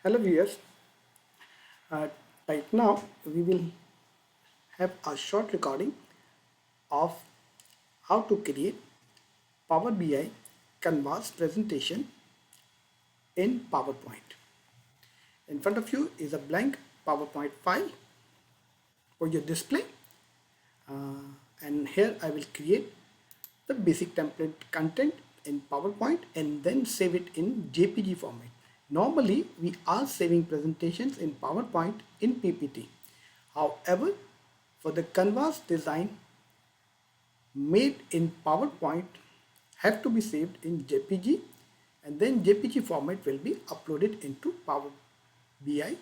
Hello viewers, uh, right now we will have a short recording of how to create Power BI Canvas presentation in PowerPoint. In front of you is a blank PowerPoint file for your display, and here I will create the basic template content in PowerPoint and then save it in JPG format. Normally, we are saving presentations in PowerPoint in PPT. However, for the canvas design made in PowerPoint have to be saved in JPG, and then JPG format will be uploaded into Power BI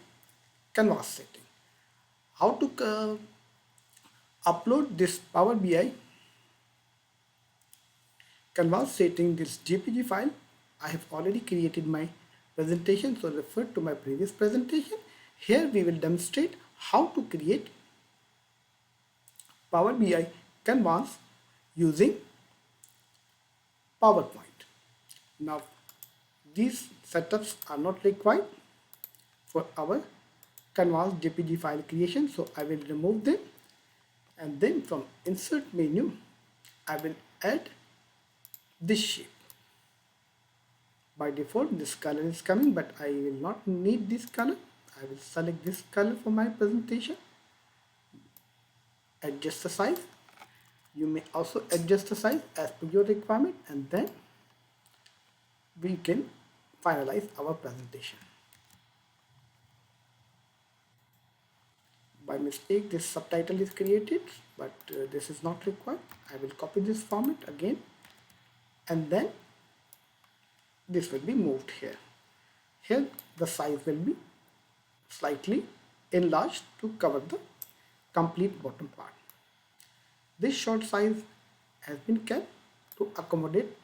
canvas setting. How to upload this Power BI canvas setting, this JPG file? I have already created my presentation, so refer to my previous presentation. Here we will demonstrate how to create Power BI canvas using PowerPoint. Now these setups are not required for our canvas JPG file creation, so I will remove them, and then from insert menu I will add this shape. By default this color is coming, but I will not need this color. I will select this color for my presentation. Adjust the size. You may also adjust the size as per your requirement, and then we can finalize our presentation. By mistake this subtitle is created, but this is not required. I will copy this format again, and then this will be moved here. Here the size will be slightly enlarged to cover the complete bottom part. This short size has been kept to accommodate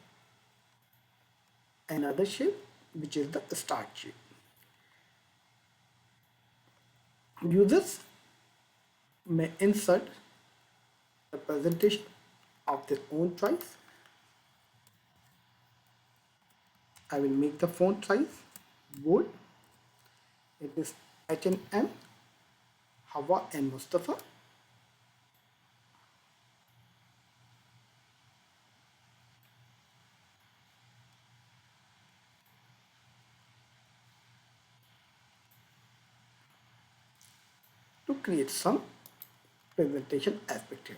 another shape, which is the start shape. Users may insert the presentation of their own choice. I will make the font size bold. It is H&M, Hawa and Mustafa. To create some presentation aspect here.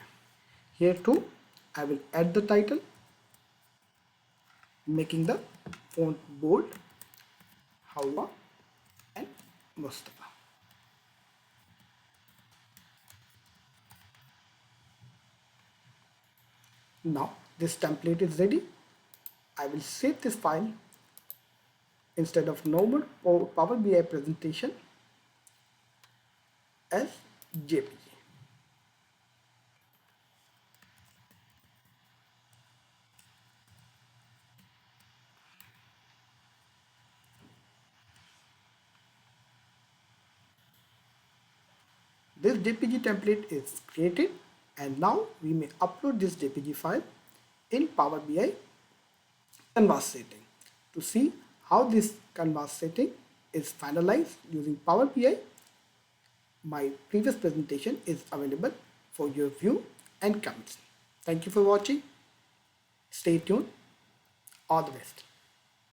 Here too, I will add the title, making the font bold, Hawa and Mustafa. Now this template is ready. I will save this file instead of normal Power BI presentation as JPG. This JPG template is created, and now we may upload this JPG file in Power BI canvas setting. To see how this canvas setting is finalized using Power BI, my previous presentation is available for your view and comments. Thank you for watching. Stay tuned. All the best.